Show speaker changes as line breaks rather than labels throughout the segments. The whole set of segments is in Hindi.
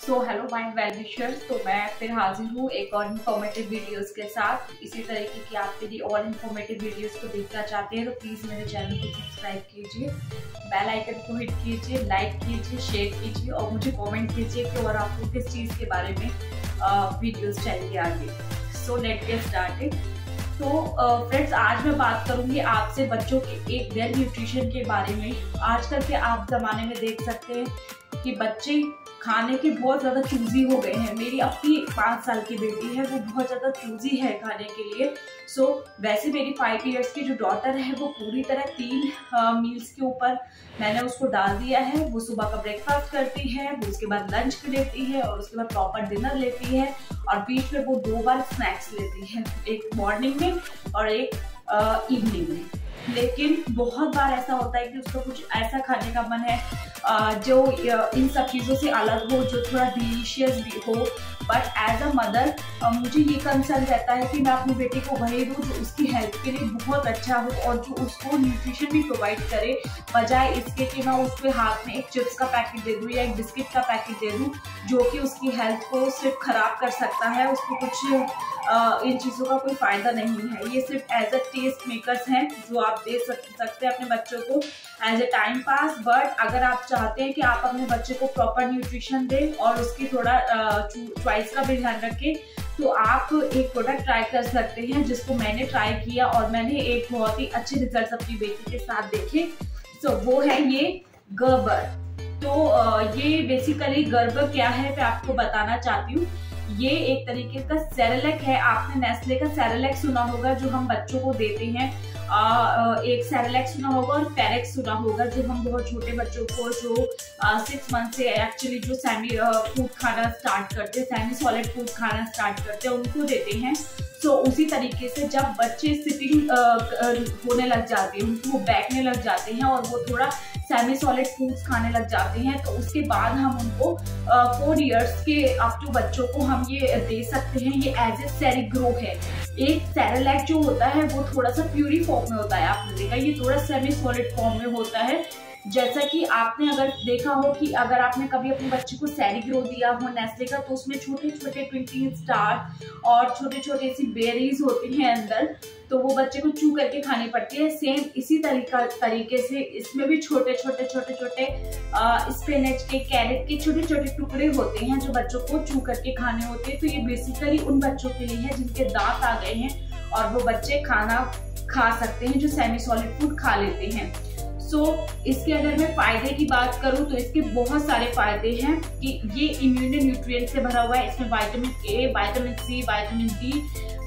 Hello my well wishers. तो मैं फिर हाजिर हूँ एक और इन्फॉर्मेटिव वीडियोस के साथ। इसी तरीके की आप मेरी और इन्फॉर्मेटिव वीडियोस को देखना चाहते हैं तो प्लीज़ मेरे चैनल को सब्सक्राइब कीजिए, बेल आइकन को हिट कीजिए, लाइक कीजिए, शेयर कीजिए और मुझे कमेंट कीजिए कि और आपको किस चीज़ के बारे में वीडियोस चाहिए आगे। So let's get started. तो फ्रेंड्स, आज मैं बात करूंगी आपसे बच्चों के एक वेल न्यूट्रिशन के बारे में। आजकल के आप ज़माने में देख सकते हैं कि बच्चे खाने के बहुत ज़्यादा चूजी हो गए हैं। मेरी अपनी 5 साल की बेटी है, वो बहुत ज़्यादा चूजी है खाने के लिए। वैसे मेरी 5 इयर्स की जो डॉटर है वो पूरी तरह 3 मील्स के ऊपर मैंने उसको डाल दिया है। वो सुबह का ब्रेकफास्ट करती है, वो उसके बाद लंच लेती है और उसके बाद प्रॉपर डिनर लेती है और बीच में वो 2 बार स्नैक्स लेती है, एक मॉर्निंग में और एक इवनिंग में। लेकिन बहुत बार ऐसा होता है कि उसको कुछ ऐसा खाने का मन है जो इन सब चीज़ों से अलग हो, जो थोड़ा डिलीशियस भी हो। बट एज अ मदर मुझे ये कंसर्न रहता है कि मैं अपनी बेटी को वही दूँ जो उसकी हेल्थ के लिए बहुत अच्छा हो और जो उसको न्यूट्रिशन भी प्रोवाइड करे, बजाय इसके कि मैं उसके हाथ में एक चिप्स का पैकेट दे दूँ या एक बिस्किट का पैकेट दे दूँ जो कि उसकी हेल्थ को सिर्फ खराब कर सकता है। उसको कुछ इन चीज़ों का कोई फायदा नहीं है। ये सिर्फ एज अ टेस्ट मेकर्स हैं जो आप दे सकते हैं अपने बच्चों को as a time pass. But अगर आप चाहते हैं कि आप अपने बच्चे को प्रॉपर न्यूट्रिशन दें और उसकी थोड़ा चॉइस का भी ध्यान रखें, तो आप एक प्रोडक्ट ट्राई कर सकते हैं जिसको मैंने ट्राई किया और मैंने एक बहुत ही अच्छे रिजल्ट अपनी बेटी के साथ देखे। वो है ये गर्बर। तो ये बेसिकली गर्बर क्या है मैं आपको बताना चाहती हूँ। ये एक तरीके का सेरेलैक है। आपने नेस्ले का सेरेलैक सुना होगा जो हम बच्चों को देते हैं। एक सेरेलैक सुना होगा और पेरेक्स सुना होगा जो हम बहुत छोटे बच्चों को जो 6 मंथ से एक्चुअली जो सेमी फूड खाना स्टार्ट करते हैं, सेमी सॉलिड फूड खाना स्टार्ट करते हैं, उनको देते हैं। उसी तरीके से जब बच्चे सिटिंग होने लग जाते हैं, उनको बैठने लग जाते हैं और वो थोड़ा सेमी सॉलिड फूड्स खाने लग जाते हैं, तो उसके बाद हम उनको 4 इयर्स के अप टू बच्चों को हम ये दे सकते हैं। ये एज ए सेरिग्रो है। एक सेरेलैक जो होता है वो थोड़ा सा प्यूरी फॉर्म में होता है, आपने देखा, ये थोड़ा सेमी सॉलिड फॉर्म में होता है। जैसा कि आपने अगर देखा हो कि अगर आपने कभी अपने बच्चे को सेरिग्रो दिया हो नेस्ले का, तो उसमें छोटे छोटे ट्विंकलिंग स्टार और छोटे छोटे सी बेरीज होती हैं अंदर, तो वो बच्चे को चू करके खानी पड़ती है। सेम इसी तरीके से इसमें भी छोटे छोटे स्पिनच के, कैरेट के छोटे छोटे टुकड़े होते हैं जो बच्चों को चू करके खाने होते हैं। तो ये बेसिकली उन बच्चों के लिए है जिनके दांत आ गए हैं और वो बच्चे खाना खा सकते हैं, जो सेमी सॉलिड फूड खा लेते हैं। इसके अगर मैं फायदे की बात करूं तो इसके बहुत सारे फायदे हैं कि ये इम्यूनो न्यूट्रिएंट से भरा हुआ है। इसमें vitamin A, vitamin C, vitamin D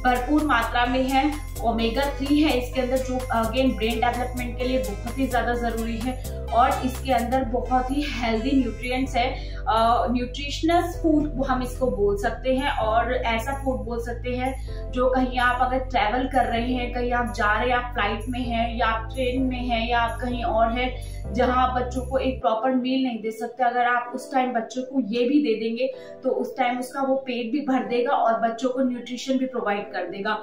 भरपूर मात्रा में है। ओमेगा 3 है इसके अंदर जो अगेन ब्रेन डेवलपमेंट के लिए बहुत ही ज्यादा जरूरी है। और इसके अंदर बहुत ही हेल्दी न्यूट्रिएंट्स है। न्यूट्रिशनस फूड हम इसको बोल सकते हैं और ऐसा फूड बोल सकते हैं जो कहीं आप अगर ट्रैवल कर रहे हैं, कहीं आप जा रहे हैं, आप फ्लाइट में हैं या आप ट्रेन में हैं या आप कहीं और है जहां आप बच्चों को एक प्रॉपर मील नहीं दे सकते, अगर आप उस टाइम बच्चों को ये भी दे देंगे तो उस टाइम उसका वो पेट भी भर देगा और बच्चों को न्यूट्रिशन भी प्रोवाइड कर देगा।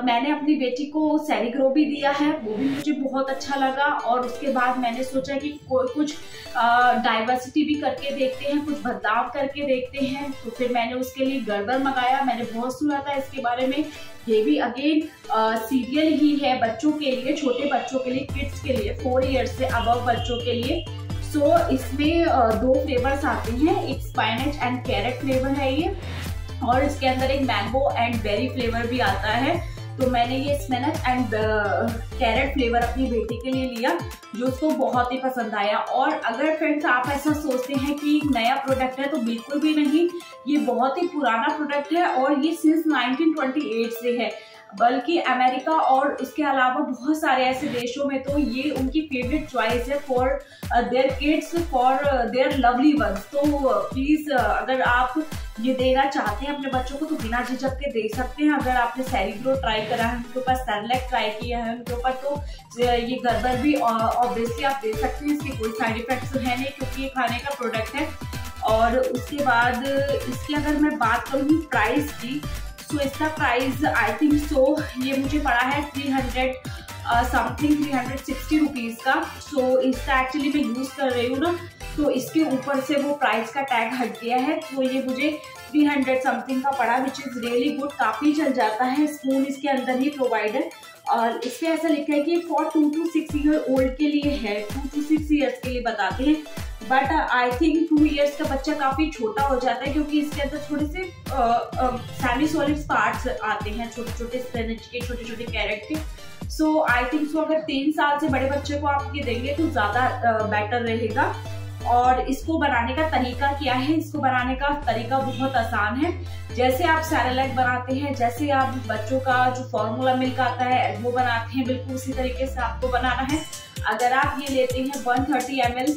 मैंने अपनी बेटी को सेरिग्रो भी दिया है, वो भी मुझे बहुत अच्छा लगा। और उसके बाद मैंने सोचा कि कुछ डाइवर्सिटी भी करके देखते हैं, कुछ बदलाव करके देखते हैं। तो फिर मैंने उसके लिए गर्बर मंगाया। मैंने बहुत सुना था इसके बारे में। ये भी अगेन सीरियल ही है बच्चों के लिए, छोटे बच्चों के लिए, किड्स के लिए, 4 इयर्स से अबव बच्चों के लिए। इसमें 2 फ्लेवर्स आते हैं, एक स्पाइनच एंड कैरेट फ्लेवर है ये, और इसके अंदर एक मैंगो एंड बेरी फ्लेवर भी आता है। तो मैंने ये स्पिनच एंड कैरेट फ्लेवर अपनी बेटी के लिए लिया जो उसको बहुत ही पसंद आया। और अगर फ्रेंड्स आप ऐसा सोचते हैं कि नया प्रोडक्ट है, तो बिल्कुल भी नहीं, ये बहुत ही पुराना प्रोडक्ट है और ये सिंस 1928 से है। बल्कि अमेरिका और इसके अलावा बहुत सारे ऐसे देशों में तो ये उनकी फेवरेट चॉइस है for their kids, for their lovely ones. तो प्लीज अगर आप ये देना चाहते हैं अपने बच्चों को तो बिना झिझक के दे सकते हैं। अगर आपने सेरिग्रो ट्राई करा है, उनके ऊपर सेरेलैक ट्राई किया है उनके ऊपर, तो ये गर्बर भी ऑब्वियसली आप दे सकते हैं। इसके कोई साइड इफेक्ट्स है नहीं क्योंकि ये खाने का प्रोडक्ट है। और उसके बाद इसकी अगर मैं बात करूँ प्राइस की, तो इसका प्राइस आई थिंक ये मुझे पड़ा है 360 रुपीज़ का। इसका एक्चुअली मैं यूज़ कर रही हूँ ना, तो इसके ऊपर से वो प्राइस का टैग हट गया है, तो ये मुझे 300 समथिंग का पड़ा, विच इज़ रियली गुड। काफ़ी चल जाता है। स्पून इसके अंदर ही प्रोवाइड है और इस पर ऐसा लिखा है कि फॉर 2 to 6 ईयर ओल्ड के लिए है, 2 to 6 ईयर्स के लिए बताते हैं। बट आई थिंक 2 ईयर्स का बच्चा काफ़ी छोटा हो जाता है, क्योंकि इसके अंदर थोड़े से सेमी सॉलिड पार्ट्स आते हैं, छोटे छोटे स्पिनच के, छोटे छोटे कैरेट के। सो आई थिंक सो अगर 3 साल से बड़े बच्चे को आप ये देंगे तो ज़्यादा बेटर रहेगा। और इसको बनाने का तरीका क्या है? इसको बनाने का तरीका बहुत आसान है। जैसे आप सेरेलैक बनाते हैं, जैसे आप बच्चों का जो फॉर्मूला मिल्क आता है वो बनाते हैं, बिल्कुल उसी तरीके से आपको बनाना है। अगर आप ये लेते हैं 130 ml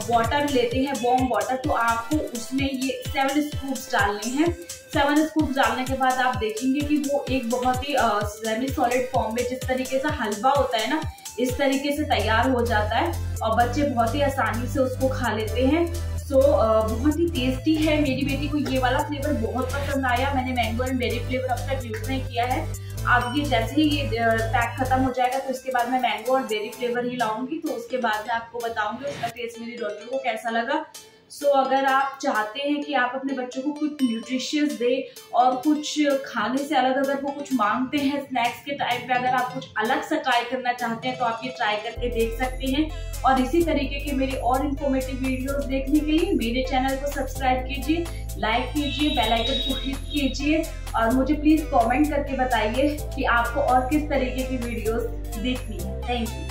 वाटर लेते हैं, वार्म वाटर, तो आपको उसमें ये 7 स्कूप्स डालने हैं। 7 स्कूप डालने के बाद आप देखेंगे कि वो एक बहुत ही सेमी सॉलिड फॉर्म में, जिस तरीके से हलवा होता है ना, इस तरीके से तैयार हो जाता है और बच्चे बहुत ही आसानी से उसको खा लेते हैं। सो बहुत ही टेस्टी है। मेरी बेटी को ये वाला फ्लेवर बहुत पसंद आया। मैंने मैंगो एंड बेरी फ्लेवर अब तक यूज नहीं किया है। अब ये जैसे ही ये पैक खत्म हो जाएगा तो इसके बाद मैं मैंगो और बेरी फ्लेवर ही लाऊंगी, तो उसके बाद मैं आपको बताऊंगी उसका टेस्ट मेरी डॉटर को कैसा लगा। सो अगर आप चाहते हैं कि आप अपने बच्चों को कुछ न्यूट्रिशियस दे और कुछ खाने से अलग अगर वो कुछ मांगते हैं स्नैक्स के टाइम पे, अगर आप कुछ अलग सा ट्राई करना चाहते हैं तो आप ये ट्राई करके देख सकते हैं। और इसी तरीके के मेरे और इन्फॉर्मेटिव वीडियोस देखने के लिए मेरे चैनल को सब्सक्राइब कीजिए, लाइक कीजिए, बेल आइकन को हिट कीजिए और मुझे प्लीज कमेंट करके बताइए कि आपको और किस तरीके की वीडियोस देखनी है। Thank you.